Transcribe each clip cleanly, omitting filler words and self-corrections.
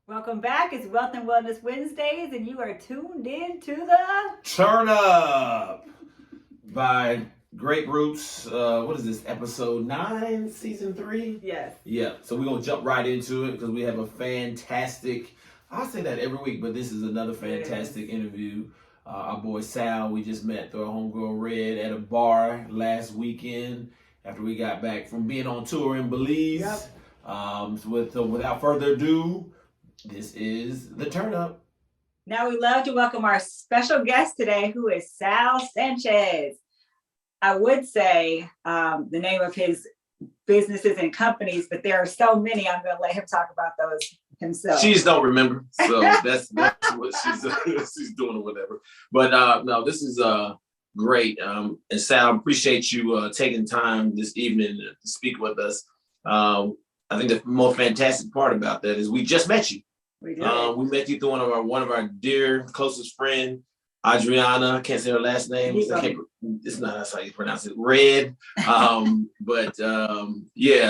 Welcome back. It's Wealth and Wellness Wednesdays, and you are tuned in to the Turnip by Great Roots. What is this, episode 9, season 3? Yes. Yeah, so we're going to jump right into it because we have a fantastic, I say that every week, but this is another fantastic interview. Our boy Sal, we just met through our homegirl Red at a bar last weekend after we got back from being on tour in Belize. Yep. Without further ado, this is the Turn Up. Now we love to welcome our special guest today, who is Sal Sanchez. I would say the name of his businesses and companies, but there are so many. I'm going to let him talk about those himself. She just don't remember, so that's what she's doing or whatever. But no, this is great. And Sal, appreciate you taking time this evening to speak with us. I think the most fantastic part about that is we just met you. We did. We met you through one of our dear closest friend, Adriana. I can't say her last name. It's not that's how you pronounce it. Red. Yeah,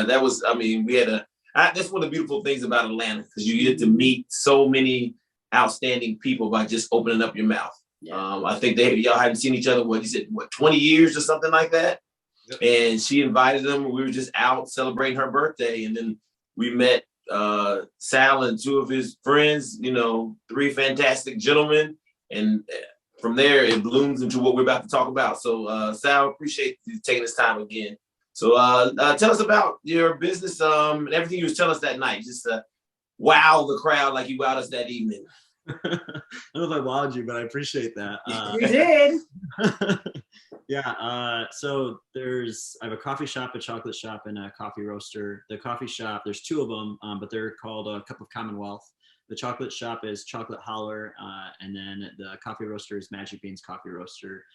that was. I mean, we had that's one of the beautiful things about Atlanta because you get to meet so many outstanding people by just opening up your mouth. Yeah. I think y'all hadn't seen each other. 20 years or something like that. Yep. And she invited them. We were just out celebrating her birthday, and then we met Sal and two of his friends. Three fantastic gentlemen, and from there it blooms into what we're about to talk about. So, Sal, appreciate you taking this time again. So, tell us about your business and everything you was telling us that night. Just wow the crowd like you wowed us that evening. I don't know if I wowed you, but I appreciate that. You did. Yeah. So I have a coffee shop, a chocolate shop, and a coffee roaster. The coffee shop, there's two of them, but they're called a Cup of Commonwealth. The chocolate shop is Chocolate Holler, and then the coffee roaster is Magic Beans Coffee Roaster.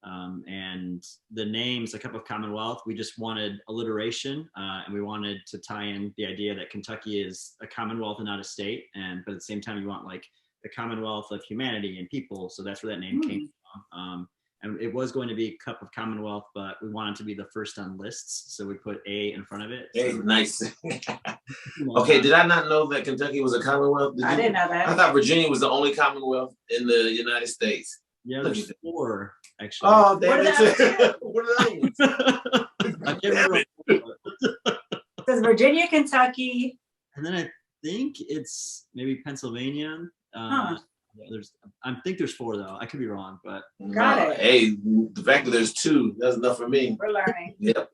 And the name's a Cup of Commonwealth. We just wanted alliteration, and we wanted to tie in the idea that Kentucky is a commonwealth and not a state. But at the same time, you want like the commonwealth of humanity and people. So that's where that name came from. And it was going to be Cup of Commonwealth, but we wanted to be the first on lists. So we put A in front of it. Hey, nice. Okay, did I not know that Kentucky was a commonwealth? I didn't know that. I thought Virginia was the only commonwealth in the United States. Yeah, there's 4, actually. Oh, damn it. What are those? I can't remember. There's Virginia, Kentucky. And then I think it's maybe Pennsylvania. I think there's 4 though. I could be wrong, but Got it. Hey, the fact that there's 2, that's enough for me. We're learning. Yep.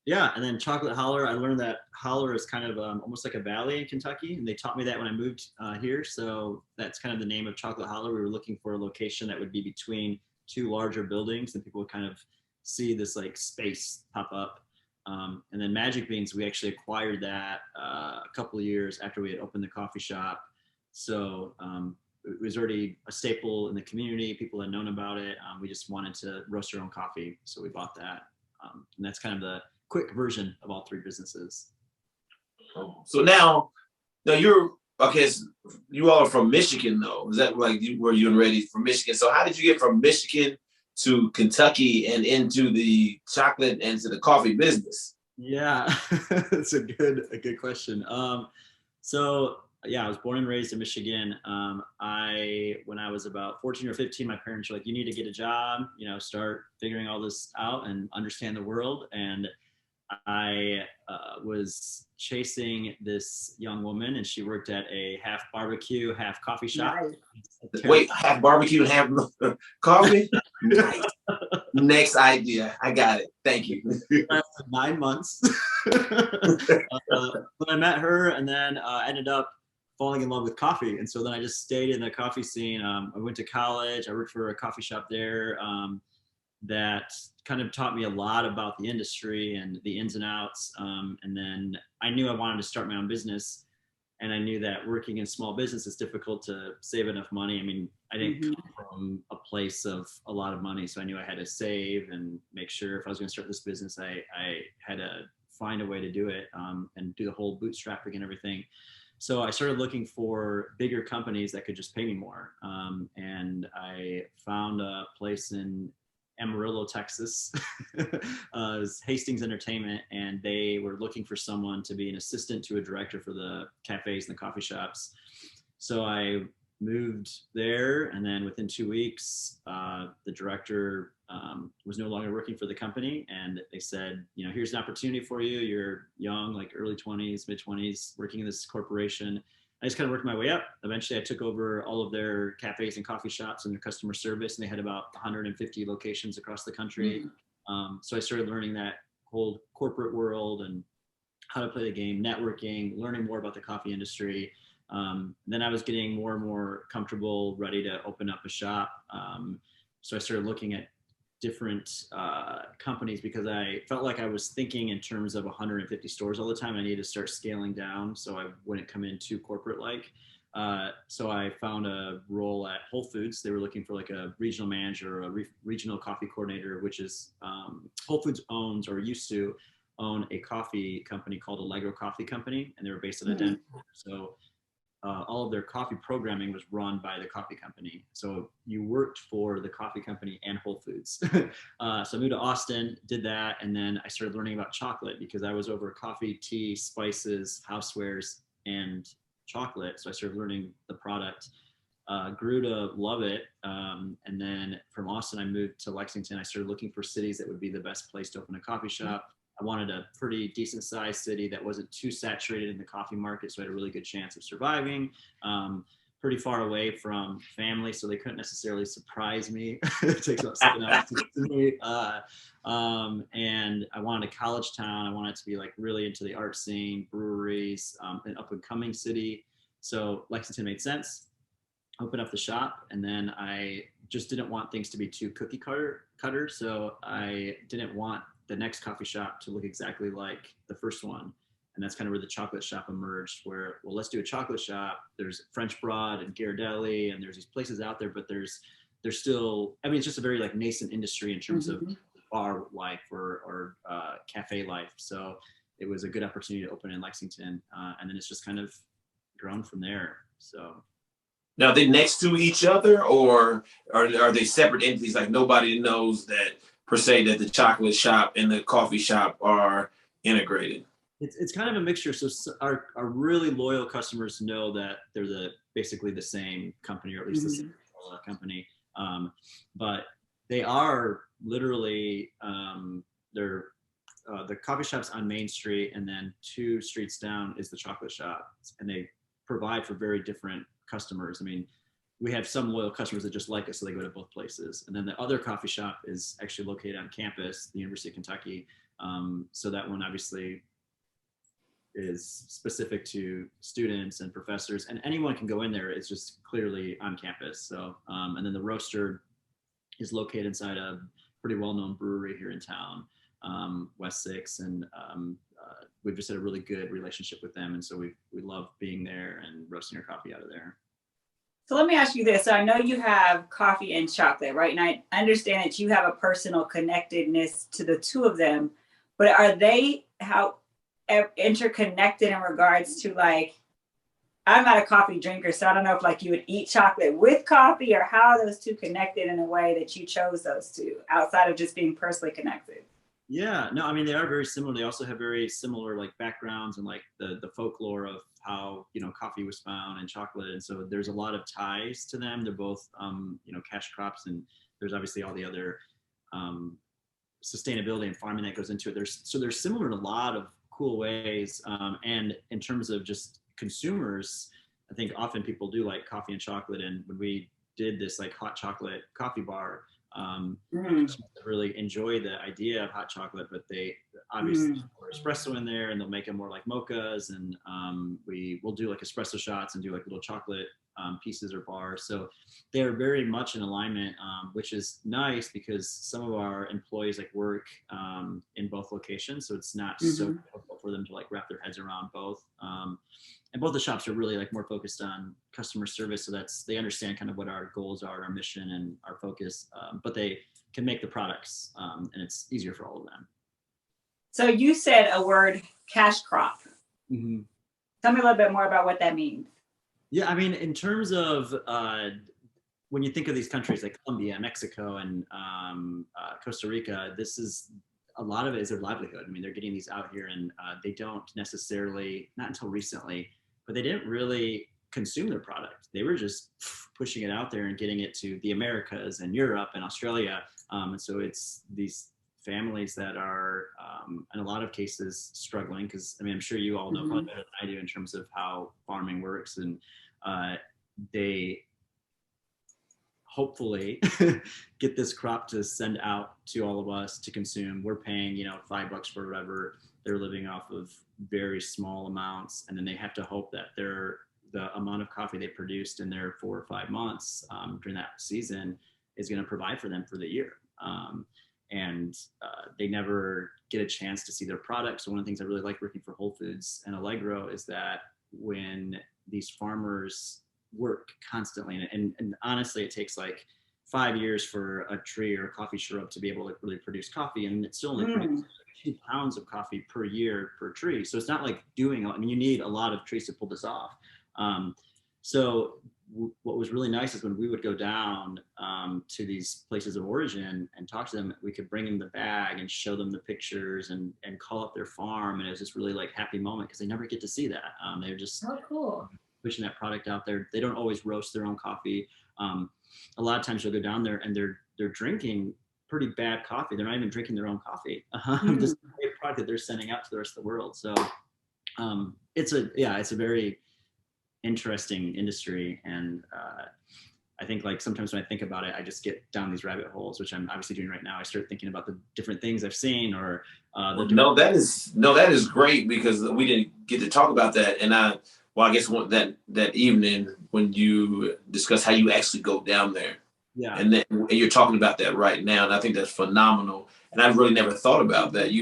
Yeah, and then Chocolate Holler. I learned that Holler is kind of almost like a valley in Kentucky, and they taught me that when I moved here. So that's kind of the name of Chocolate Holler. We were looking for a location that would be between 2 larger buildings, and people would kind of see this like space pop up. And then Magic Beans, we actually acquired that a couple of years after we had opened the coffee shop. So it was already a staple in the community. People had known about it. We just wanted to roast our own coffee, so we bought that. And that's kind of the quick version of all 3 businesses. So now you're okay. So you all are from Michigan, though. Is that like were you ready from Michigan? So how did you get from Michigan to Kentucky and into the chocolate and to the coffee business? Yeah, that's a good question. So yeah, I was born and raised in Michigan. When I was about 14 or 15, my parents were like, you need to get a job, start figuring all this out and understand the world. And I was chasing this young woman, and she worked at a half barbecue, half coffee shop. Nice. Wait, half barbecue and half coffee? Nice. Next idea. I got it. Thank you. 9 months. But I met her, and then ended up falling in love with coffee. And so then I just stayed in the coffee scene. I went to college. I worked for a coffee shop there that kind of taught me a lot about the industry and the ins and outs. And then I knew I wanted to start my own business. And I knew that working in small business is difficult to save enough money. I mean, I didn't come from a place of a lot of money. So I knew I had to save and make sure if I was going to start this business, I had to find a way to do it and do the whole bootstrapping and everything. So I started looking for bigger companies that could just pay me more. And I found a place in Amarillo, Texas. It was Hastings Entertainment, and they were looking for someone to be an assistant to a director for the cafes and the coffee shops. So I moved there, and then within 2 weeks, the director was no longer working for the company, and they said, here's an opportunity for you. You're young, like early 20s, mid 20s, working in this corporation. I just kind of worked my way up. Eventually, I took over all of their cafes and coffee shops and their customer service, and they had about 150 locations across the country. So I started learning that whole corporate world and how to play the game, networking, learning more about the coffee industry. Then I was getting more and more comfortable, ready to open up a shop. So I started looking at different companies because I felt like I was thinking in terms of 150 stores all the time. I needed to start scaling down so I wouldn't come in too corporate-like. So I found a role at Whole Foods. They were looking for like a regional manager, or a regional coffee coordinator, which is Whole Foods owns or used to own a coffee company called Allegro Coffee Company, and they were based in Denver. So all of their coffee programming was run by the coffee company. So you worked for the coffee company and Whole Foods. So I moved to Austin, did that, and then I started learning about chocolate because I was over coffee, tea, spices, housewares, and chocolate. So I started learning the product, grew to love it. And then from Austin, I moved to Lexington. I started looking for cities that would be the best place to open a coffee shop. I wanted a pretty decent sized city that wasn't too saturated in the coffee market, so I had a really good chance of surviving. Pretty far away from family, so they couldn't necessarily surprise me. It takes about 7 hours to get to me. And I wanted a college town. I wanted to be like really into the art scene, breweries, an up and coming city. So Lexington made sense. Opened up the shop, and then I just didn't want things to be too cookie cutter. So I didn't want the next coffee shop to look exactly like the first one. And that's kind of where the chocolate shop emerged, where, well, let's do a chocolate shop. There's French Broad and Ghirardelli, and there's these places out there, but there's still, I mean, it's just a very like nascent industry in terms of bar life or cafe life. So it was a good opportunity to open in Lexington. And then it's just kind of grown from there. So. Now, are they next to each other, or are they separate entities? Like nobody knows that per se that the chocolate shop and the coffee shop are integrated? It's kind of a mixture. So our really loyal customers know that they're basically the same company, or at least the same company. But they are literally they're the coffee shop's on Main Street, and then 2 streets down is the chocolate shop, and they provide for very different customers. I mean, we have some loyal customers that just like us, so they go to both places. And then the other coffee shop is actually located on campus, the University of Kentucky. So that one obviously is specific to students and professors, and anyone can go in there. It's just clearly on campus. So, and then the roaster is located inside a pretty well-known brewery here in town, West 6, and we've just had a really good relationship with them, and so we love being there and roasting our coffee out of there. So let me ask you this. So I know you have coffee and chocolate, right? And I understand that you have a personal connectedness to the two of them, but are they how interconnected in regards to, like, I'm not a coffee drinker, so I don't know if like you would eat chocolate with coffee, or how are those two connected in a way that you chose those two outside of just being personally connected? Yeah, no, I mean, they are very similar. They also have very similar like backgrounds and like the folklore of how, coffee was found and chocolate. And so there's a lot of ties to them. They're both, cash crops, and there's obviously all the other sustainability and farming that goes into it. They're similar in a lot of cool ways. And in terms of just consumers, I think often people do like coffee and chocolate. And when we did this like hot chocolate coffee bar, really enjoy the idea of hot chocolate, but they obviously pour espresso in there, and they'll make them more like mochas, and we'll do like espresso shots and do like little chocolate pieces or bars. So they're very much in alignment, which is nice because some of our employees like work in both locations, so it's not so difficult for them to like wrap their heads around both. And both the shops are really like more focused on customer service, so they understand kind of what our goals are, our mission, and our focus, but they can make the products, and it's easier for all of them. So you said a word, cash crop. Mm-hmm. Tell me a little bit more about what that means. Yeah, I mean, in terms of when you think of these countries like Colombia, Mexico, and Costa Rica, a lot of it is their livelihood. I mean, they're getting these out here, and they don't necessarily, not until recently, but they didn't really consume their product. They were just pushing it out there and getting it to the Americas and Europe and Australia. And so it's these families that are, in a lot of cases, struggling, because I mean, I'm sure you all know probably better than I do in terms of how farming works, and they hopefully get this crop to send out to all of us to consume. We're paying, $5 for whatever. They're living off of very small amounts, and then they have to hope that the amount of coffee they produced in their 4 or 5 months during that season is going to provide for them for the year. And they never get a chance to see their products. So one of the things I really like working for Whole Foods and Allegro is that when these farmers work constantly, and honestly, it takes like 5 years for a tree or a coffee shrub to be able to really produce coffee, and it's still only produces 2 pounds of coffee per year per tree. So it's not like you need a lot of trees to pull this off. So what was really nice is when we would go down to these places of origin and talk to them, we could bring them the bag and show them the pictures and call up their farm. And it was this really like happy moment because they never get to see that. They're just cool. pushing that product out there. They don't always roast their own coffee. A lot of times you'll go down there and they're drinking pretty bad coffee. They're not even drinking their own coffee. This great product that they're sending out to the rest of the world. So it's a very interesting industry, and I think like sometimes when I think about it, I just get down these rabbit holes, which I'm obviously doing right now. I start thinking about the different things I've seen, or that is great, because we didn't get to talk about that. And I guess that evening when you discuss how you actually go down there, and you're talking about that right now, and I think that's phenomenal. And I've really never thought about that.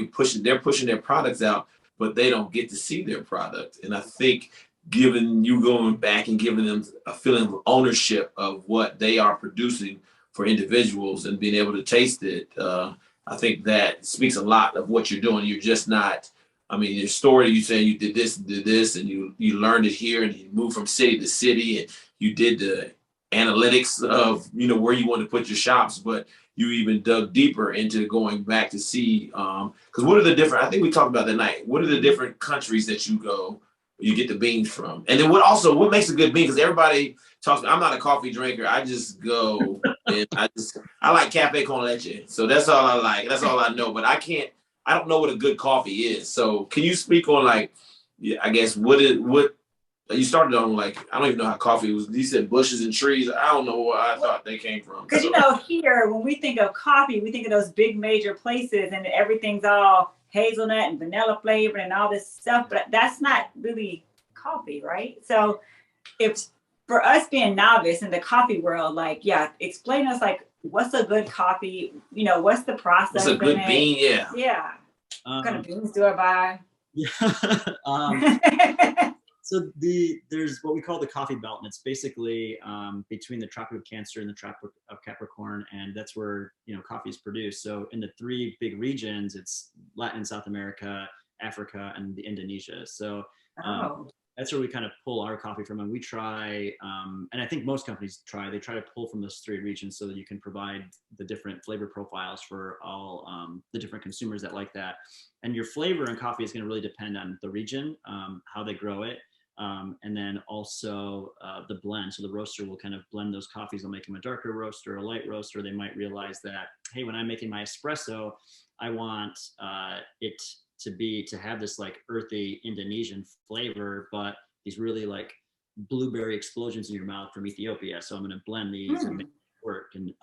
They're pushing their products out, but they don't get to see their product. And I think giving you going back and giving them a feeling of ownership of what they are producing for individuals and being able to taste it, I think that speaks a lot of what you're doing. You're just not, your story, you say you did this, and you learned it here, and you moved from city to city, and you did the analytics of, where you want to put your shops, but you even dug deeper into going back to see, because what are the different, I think we talked about that night, what are the different countries that you get the beans from? And then what makes a good bean? Because everybody talks, I'm not a coffee drinker. I just go and I like cafe con leche. So that's all I like. That's all I know. But I don't know what a good coffee is. So can you speak on I guess what you started on, I don't even know how coffee was. You said bushes and trees. I don't know where I thought they came from. Because here, when we think of coffee, we think of those big major places and everything's all hazelnut and vanilla flavor and all this stuff, but that's not really coffee, right? So if for us being novice in the coffee world, explain us what's a good coffee, what's the process? What's a good bean? Yeah. What kind of beans do I buy? So there's what we call the coffee belt, and it's basically between the Tropic of Cancer and the Tropic of Capricorn, and that's where coffee is produced. So in the 3 big regions, it's Latin and South America, Africa, and the Indonesia. So that's where we kind of pull our coffee from, and we try, and I think most companies try to pull from those 3 regions so that you can provide the different flavor profiles for all the different consumers that like that. And your flavor in coffee is going to really depend on the region, how they grow it. And then also the blend. So the roaster will kind of blend those coffees. They'll make them a darker roast or a light roast, or they might realize that, hey, when I'm making my espresso, I want it to have this earthy Indonesian flavor, but these really blueberry explosions in your mouth from Ethiopia. So I'm going to blend these and make it work. And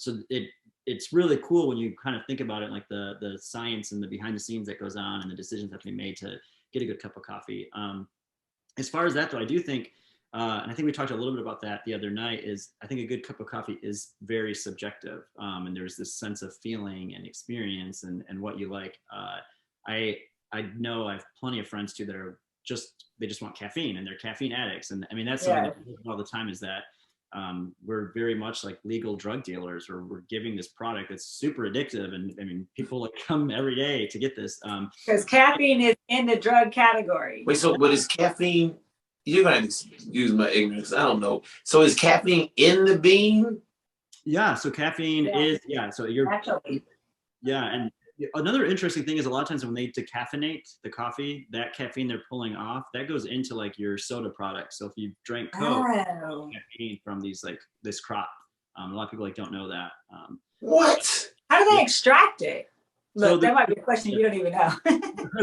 so it's really cool when you kind of think about it, the science and the behind the scenes that goes on and the decisions that have to be made to get a good cup of coffee. As far as that, though, I do think, and I think we talked a little bit about that the other night, is I think a good cup of coffee is very subjective. And there's this sense of feeling and experience and what you like. I know I have plenty of friends, too, that they just want caffeine, and they're caffeine addicts. And that's something that we do all the time, is that we're very much like legal drug dealers, or we're giving this product that's super addictive. And people come every day to get this. Because caffeine is in the drug category. Wait, but is caffeine you're gonna have to excuse my ignorance. I don't know. So is caffeine in the bean? Yeah. So caffeine is So you're Actually. yeah, and another interesting thing is a lot of times when they decaffeinate the coffee, that caffeine they're pulling off that goes into like your soda products. So if you drink Coke, caffeine from these like this crop. A lot of people like don't know that. What? How do they extract it? Look, So that might be a question you don't even know.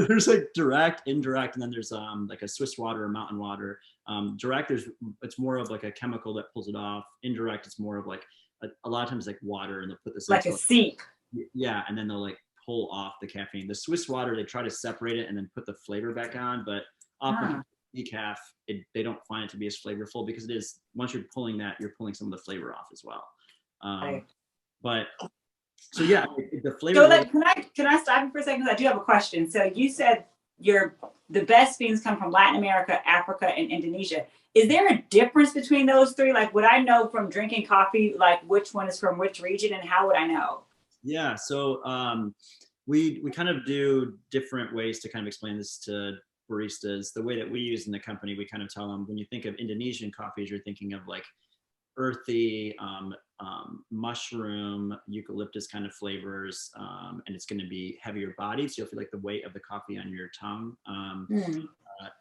there's like direct, indirect, and then there's like a Swiss water or mountain water. Direct, it's more of like a chemical that pulls it off. Indirect, it's more of like a lot of times like water, and they'll put this Like a seep. Yeah, and then they'll like pull off the caffeine. The Swiss water, they try to separate it and then put the flavor back on, but often decaf, they don't find it to be as flavorful because it is, once you're pulling that, you're pulling some of the flavor off as well. But so yeah, the flavor. So like, can I stop you for a second? I do have a question. So you said the best beans come from Latin America, Africa, and Indonesia. Is there a difference between those three? Like, would I know from drinking coffee, like which one is from which region, and how would I know? Yeah, so we kind of do different ways to kind of explain this to baristas. The way that we use in the company, we kind of tell them when you think of Indonesian coffees, you're thinking of like earthy, mushroom, eucalyptus kind of flavors, and it's going to be heavier bodied, so you'll feel like the weight of the coffee on your tongue.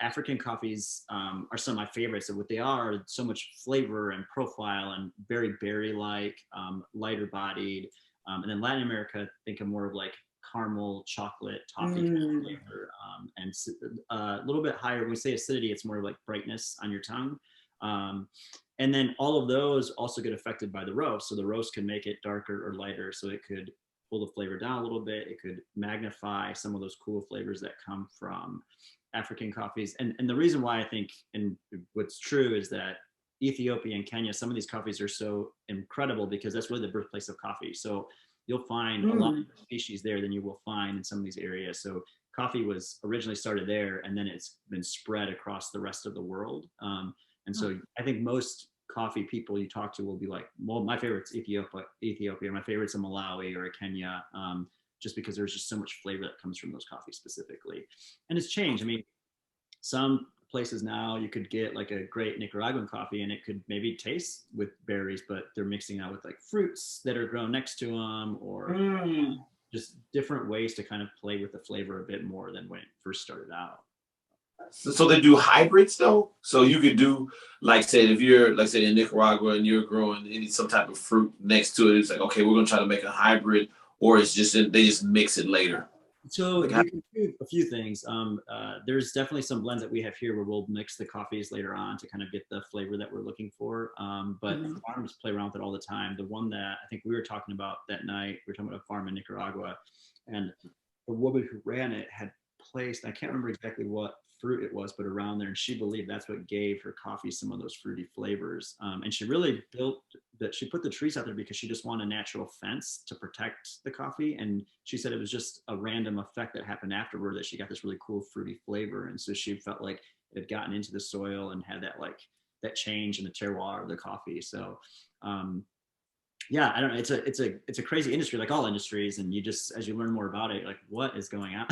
African coffees are some of my favorites. So what they are, so much flavor and profile and very berry-like, lighter bodied. And then Latin America, think of more of like caramel, chocolate, toffee kind of flavor, and a little bit higher. When we say acidity, it's more like brightness on your tongue. And then all of those also get affected by the roast. So the roast can make it darker or lighter. So it could pull the flavor down a little bit. It could magnify some of those cool flavors that come from African coffees. And the reason why I think, and what's true is that Ethiopia and Kenya, some of these coffees are so incredible because that's really the birthplace of coffee. So you'll find a lot of species there than you will find in some of these areas. So coffee was originally started there, and then it's been spread across the rest of the world. And so I think most coffee people you talk to will be like, well, my favorite's Ethiopia, my favorite's a Malawi or a Kenya, just because there's just so much flavor that comes from those coffees specifically. And it's changed. I mean, some places now you could get like a great Nicaraguan coffee and it could maybe taste with berries, but they're mixing out with like fruits that are grown next to them, or just different ways to kind of play with the flavor a bit more than when it first started out. So they do hybrids though. So you could do, like, say, if you're, like, say, in Nicaragua and you're growing some type of fruit next to it, it's like, okay, we're gonna try to make a hybrid, or it's just they just mix it later. So you can do a few things. There's definitely some blends that we have here where we'll mix the coffees later on to kind of get the flavor that we're looking for. But farms play around with it all the time. The one that I think we were talking about that night, we were talking about a farm in Nicaragua, and the woman who ran it had placed, I can't remember exactly what fruit it was, but around there, and she believed that's what gave her coffee some of those fruity flavors. And she really built that. She put the trees out there because she just wanted a natural fence to protect the coffee. And she said it was just a random effect that happened afterward that she got this really cool fruity flavor. And so she felt like it had gotten into the soil and had that like that change in the terroir of the coffee. So yeah, I don't know. It's a crazy industry, like all industries, and you just, as you learn more about it, you're like, what is going on?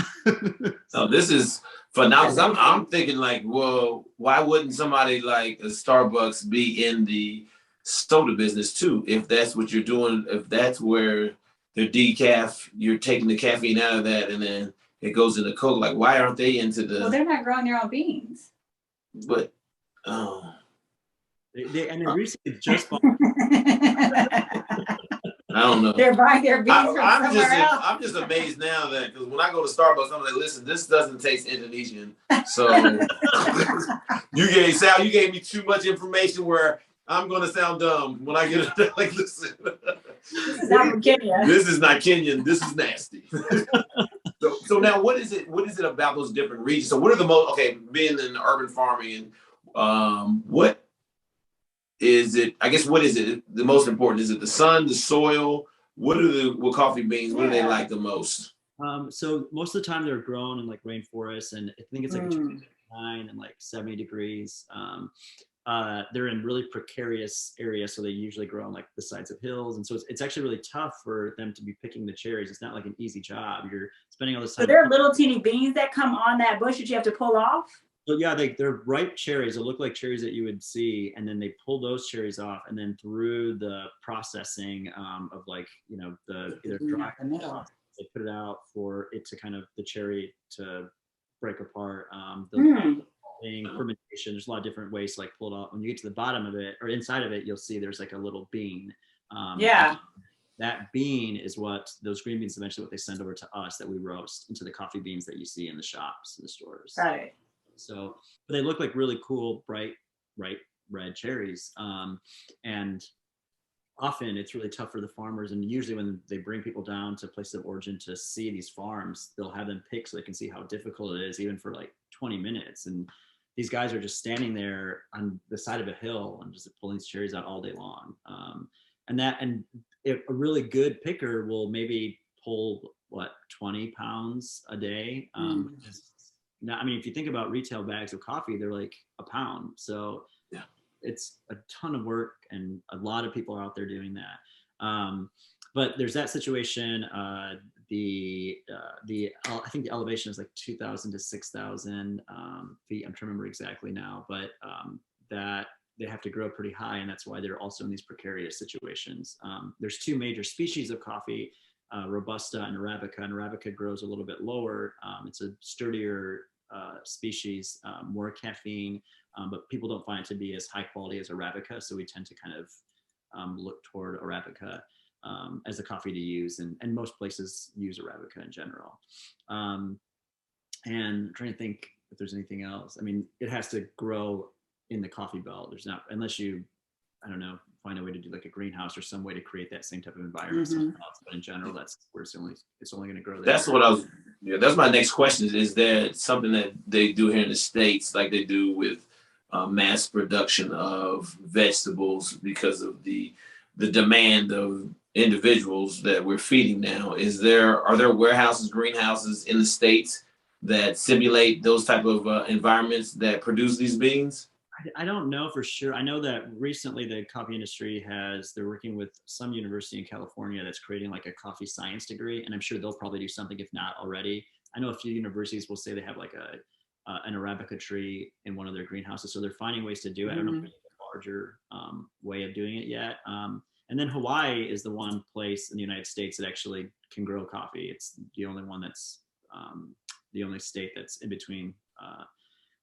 So this is phenomenal. I'm thinking like, well, why wouldn't somebody like a Starbucks be in the soda business too? If that's what you're doing, if that's where the decaf, you're taking the caffeine out of that, and then it goes into Coke. Like, why aren't they into the? Well, they're not growing their own beans. But they recently just bought. I don't know. They're buying their beans from somewhere else. I'm just amazed now that, because when I go to Starbucks, I'm like, listen, this doesn't taste Indonesian. So you gave me too much information where I'm gonna sound dumb when I get it. Like, listen, this is not from Kenya. This is not Kenyan. This is nasty. So now, what is it? What is it about those different regions? So what are the most, okay, being in urban farming, and what is it? I guess, what is it? The most important, is it the sun, the soil? What coffee beans? What do they like the most? So most of the time they're grown in like rainforests, and I think it's like between 9 and like 70 degrees. They're in really precarious areas, so they usually grow on like the sides of hills, and so it's actually really tough for them to be picking the cherries. It's not like an easy job. You're spending all this time. So there are little teeny beans that come on that bush that you have to pull off. So yeah, they're ripe cherries. They look like cherries that you would see, and then they pull those cherries off, and then through the processing of like the either dry, The middle. they put it out for it to kind of the cherry to break apart. Fermentation. There's a lot of different ways to like pull it off. When you get to the bottom of it or inside of it, you'll see there's like a little bean. Yeah. That bean is what those green beans eventually what they send over to us that we roast into the coffee beans that you see in the shops and the stores. Right. So, but they look like really cool, bright red cherries. And often it's really tough for the farmers. And usually when they bring people down to places of origin to see these farms, they'll have them pick so they can see how difficult it is, even for like 20 minutes. And these guys are just standing there on the side of a hill and just pulling these cherries out all day long. And if a really good picker will maybe pull 20 pounds a day. Now, I mean, if you think about retail bags of coffee, they're like a pound. So yeah, it's a ton of work, and a lot of people are out there doing that. But there's that situation. I think the elevation is like 2,000 to 6,000 feet. I'm trying to remember exactly now, but that they have to grow pretty high, and that's why they're also in these precarious situations. There's two major species of coffee, Robusta and Arabica. And Arabica grows a little bit lower. It's a sturdier species, more caffeine, but people don't find it to be as high quality as Arabica. So we tend to kind of look toward Arabica as a coffee to use, and most places use Arabica in general. And I'm trying to think if there's anything else. I mean, it has to grow in the coffee belt. There's not, unless you, I don't know, find a way to do like a greenhouse or some way to create that same type of environment. But in general, that's where it's only going to grow there. That's what that's my next question. Is there something that they do here in the States, like they do with mass production of vegetables because of the demand of individuals that we're feeding now? Are there warehouses, greenhouses in the States that simulate those type of environments that produce these beans? I don't know for sure. I know that recently the coffee industry they're working with some university in California that's creating like a coffee science degree. And I'm sure they'll probably do something, if not already. I know a few universities will say they have like an Arabica tree in one of their greenhouses. So they're finding ways to do it. I don't know if there's a larger way of doing it yet. And then Hawaii is the one place in the United States that actually can grow coffee. It's the only one that's the only state that's in between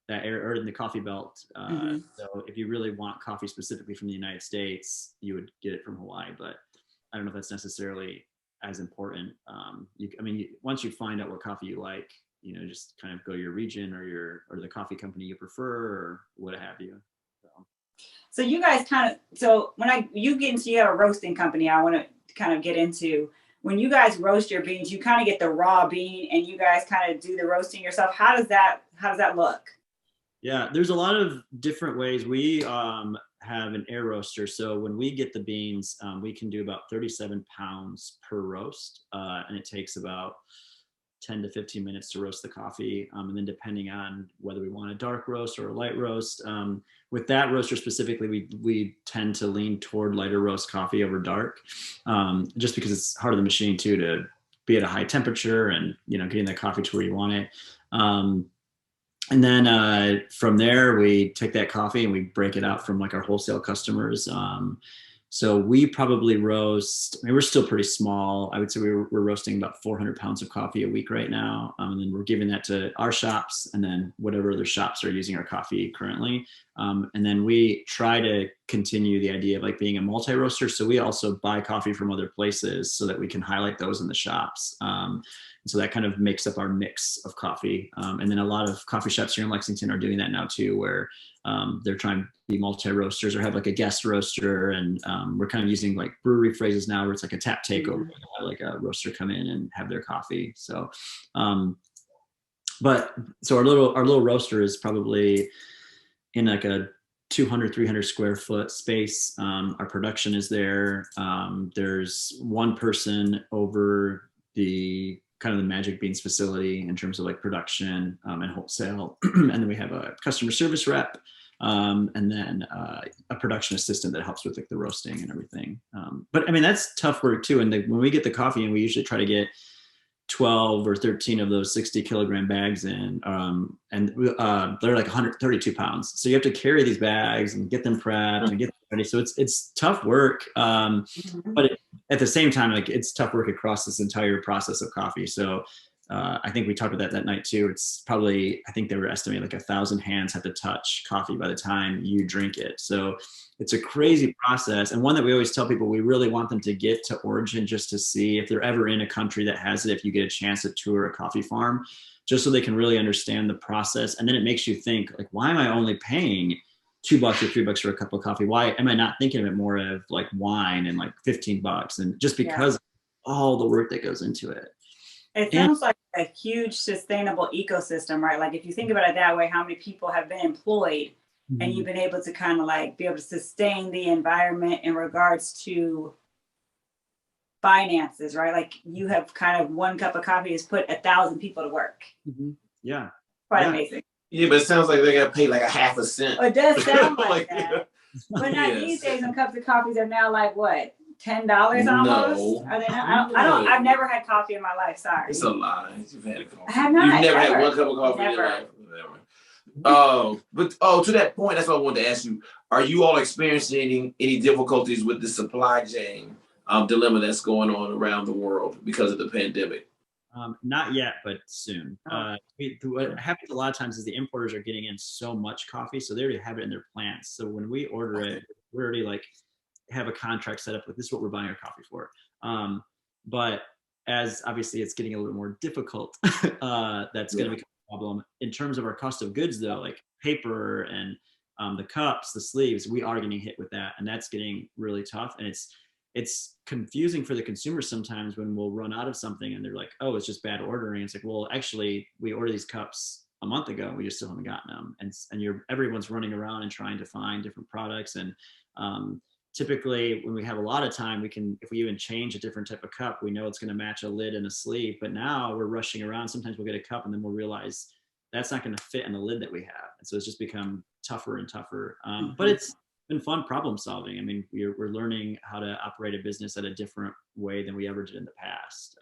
that area or in the coffee belt. So if you really want coffee specifically from the United States, you would get it from Hawaii, but I don't know if that's necessarily as important. Once you find out what coffee you like, just kind of go to your region or the coffee company you prefer or what have you. So you guys you have a roasting company, I want to kind of get into. When you guys roast your beans, you kind of get the raw bean and you guys kind of do the roasting yourself. How does that look? Yeah, there's a lot of different ways. We have an air roaster. So when we get the beans, we can do about 37 pounds per roast. And it takes about 10 to 15 minutes to roast the coffee. And then depending on whether we want a dark roast or a light roast, with that roaster specifically, we tend to lean toward lighter roast coffee over dark, just because it's hard on the machine too, to be at a high temperature and, getting the coffee to where you want it. And then from there, we take that coffee and we break it out from like our wholesale customers. So we probably roast, we're still pretty small. I would say we're roasting about 400 pounds of coffee a week right now. And then we're giving that to our shops and then whatever other shops are using our coffee currently. And then we try to continue the idea of like being a multi-roaster. So we also buy coffee from other places so that we can highlight those in the shops. So that kind of makes up our mix of coffee. And then a lot of coffee shops here in Lexington are doing that now too, where they're trying to be multi-roasters or have like a guest roaster. And we're kind of using like brewery phrases now where it's like a tap takeover, like a roaster come in and have their coffee. So, so our little roaster is probably in like a 200, 300 square foot space. Our production is there. There's one person over the kind of the Magic Beans facility in terms of like production and wholesale. And then we have a customer service rep and then a production assistant that helps with like the roasting and everything. But I mean, that's tough work too. And when we get the coffee and we usually try to get 12 or 13 of those 60-kilogram bags in, and they're like 132 pounds. So you have to carry these bags and get them prepped and get them ready. So it's tough work, but at the same time, like it's tough work across this entire process of coffee. So I think we talked about that night too. It's probably, I think they were estimating like 1,000 hands have to touch coffee by the time you drink it. So it's a crazy process, and one that we always tell people we really want them to get to origin just to see if they're ever in a country that has it, if you get a chance to tour a coffee farm, just so they can really understand the process. And then it makes you think, like, why am I only paying $2 or $3 for a cup of coffee? Why am I not thinking of it more of like wine and like $15? And just because of all the work that goes into it. It sounds like a huge sustainable ecosystem, right? Like if you think about it that way, how many people have been employed and you've been able to kind of like be able to sustain the environment in regards to finances, right? Like you have kind of one cup of coffee has put 1,000 people to work. Yeah. Quite amazing. Yeah, but it sounds like they got to pay like a half a cent. It does sound like that. But now these days, some cups of coffees are now like what? $10 almost? No. Are they not? I don't. I've never had coffee in my life. Sorry. It's a lie. You've had a coffee. I have not. You've never had one cup of coffee in your life. Never. To that point, that's what I wanted to ask you. Are you all experiencing any difficulties with the supply chain dilemma that's going on around the world because of the pandemic? Not yet, but soon. What happens a lot of times is the importers are getting in so much coffee, so they already have it in their plants. So when we order it, we're already like have a contract set up with this is what we're buying our coffee for. But as obviously it's getting a little more difficult, that's going to become a problem. In terms of our cost of goods, though, like paper and the cups, the sleeves, we are getting hit with that, and that's getting really tough. And it's confusing for the consumer sometimes when we'll run out of something and they're like, oh, it's just bad ordering. It's like, well, actually, we ordered these cups a month ago. We just still haven't gotten them. And everyone's running around and trying to find different products. And typically when we have a lot of time, if we even change a different type of cup, we know it's going to match a lid and a sleeve. But now we're rushing around. Sometimes we'll get a cup and then we'll realize that's not going to fit in the lid that we have. And so it's just become tougher and tougher. But it's been fun problem solving. I mean, we're learning how to operate a business at a different way than we ever did in the past.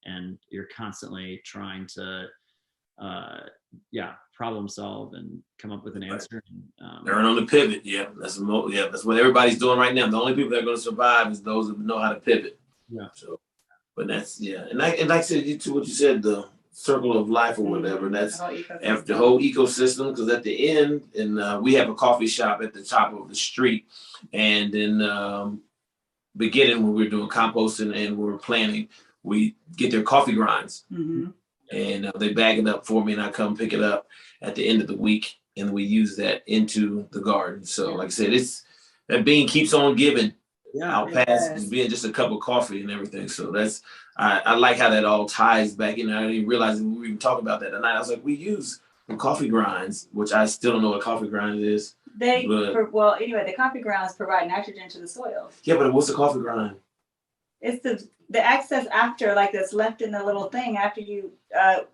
And you're constantly trying to, problem solve and come up with an answer. Learn on the pivot. Yeah, that's what everybody's doing right now. The only people that are going to survive is those that know how to pivot. Yeah. So, but that's and like I said, what you said, the circle of life or whatever. That's the whole ecosystem. Because at the end, and we have a coffee shop at the top of the street, and in beginning when we're doing composting and we're planting, we get their coffee grinds. And they bag it up for me, and I come pick it up at the end of the week, and we use that into the garden. So, like I said, that bean keeps on giving. Out past being just a cup of coffee and everything. So I like how that all ties back in. I didn't even realize we were even talking about that tonight. I was like, we use the coffee grinds, which I still don't know what coffee grind is. Anyway, the coffee grinds provide nitrogen to the soil. Yeah, but what's a coffee grind? It's the excess after, like that's left in the little thing after you,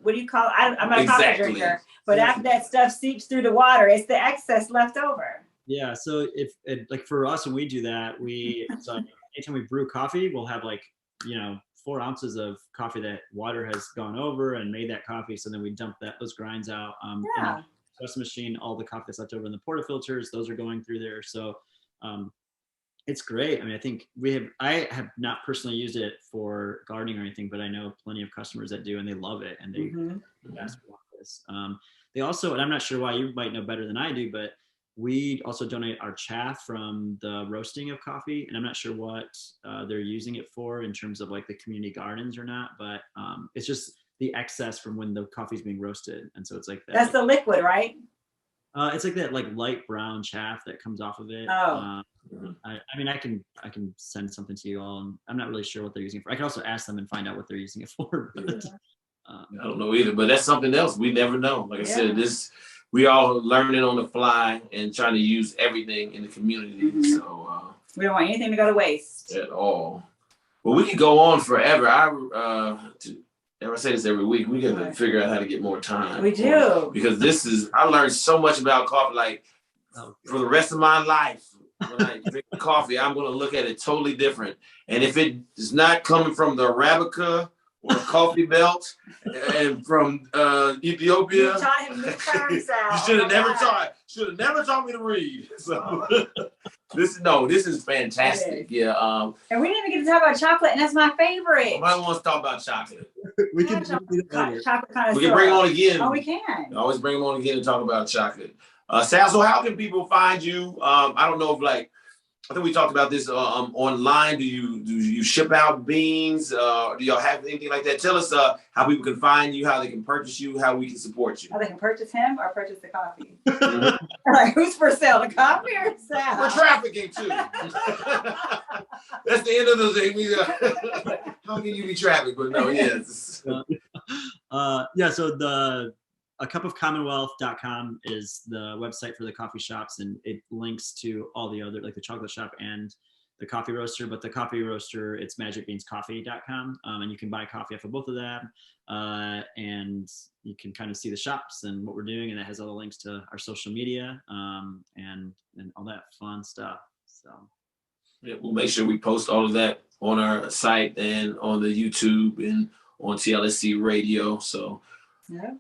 what do you call it? I'm not a coffee drinker, but after that stuff seeps through the water, it's the excess left over. Yeah. So like for us, when we do that, anytime we brew coffee, we'll have 4 ounces of coffee that water has gone over and made that coffee. So then we dump those grinds out in the espresso machine. All the coffee that's left over in the portafilters, those are going through there. So it's great. I mean, I have not personally used it for gardening or anything, but I know plenty of customers that do, and they love it, and they ask for this. They also, and I'm not sure why, you might know better than I do, but we also donate our chaff from the roasting of coffee, and I'm not sure what they're using it for in terms of like the community gardens or not, but it's just the excess from when the coffee is being roasted, and so it's like that. That's the liquid, right? It's like that light brown chaff that comes off of it. I mean, I can send something to you all, and I'm not really sure what they're using it for. I can also ask them and find out what they're using it for. But, I don't know either, but that's something else. We never know. Like I said, we all learning on the fly and trying to use everything in the community. So we don't want anything to go to waste at all. Well, we could go on forever. I say this every week. We got to figure out how to get more time. We do. Because I learned so much about coffee. Like for the rest of my life, when I drink coffee, I'm going to look at it totally different. And if it is not coming from the Arabica or a coffee belt, and from Ethiopia. You taught him new terms out. You should have never taught me to read. So this is fantastic. Yeah. And we didn't even get to talk about chocolate, and that's my favorite. Nobody wants to talk about chocolate. We can chocolate kind of We can bring him on again. Oh, we can. Always bring him on again and talk about chocolate. Sal, so how can people find you? I don't know if I think we talked about this online. Do you ship out beans? Do y'all have anything like that? Tell us how people can find you, how they can purchase you, how we can support you. How they can purchase him or purchase the coffee. Mhm. Like, who's for sale, the coffee or Sal? We're trafficking too. That's the end of the thing. How can you be trafficked? But no, yes. So a cupofcommonwealth.com is the website for the coffee shops, and it links to all the other, like the chocolate shop and the coffee roaster. But the coffee roaster, it's magicbeanscoffee.com, and you can buy coffee off of both of them, and you can kind of see the shops and what we're doing, and it has all the links to our social media, and all that fun stuff. So Yeah, we'll make sure we post all of that on our site and on the YouTube and on TLSC Radio. So. Yeah.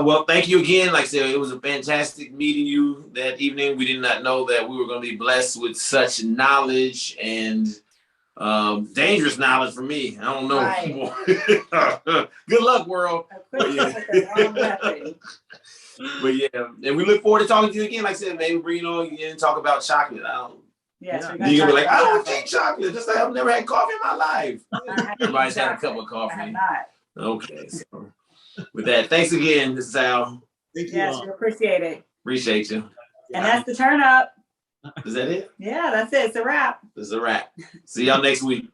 Well, thank you again. Like I said, it was a fantastic meeting you that evening. We did not know that we were going to be blessed with such knowledge and dangerous knowledge for me. I don't know. Right. Good luck, world. But yeah, and we look forward to talking to you again. Like I said, maybe bring you on again and talk about chocolate. Yes, You're gonna be like, I don't drink chocolate. Just like I've never had coffee in my life. Everybody's had a cup of coffee. I have not. Okay, so with that, thanks again, Sal. thank you Yes, all. we appreciate it. Appreciate you. And that's the turn up. Is that it? Yeah, that's it. It's a wrap. This is a wrap. See y'all next week.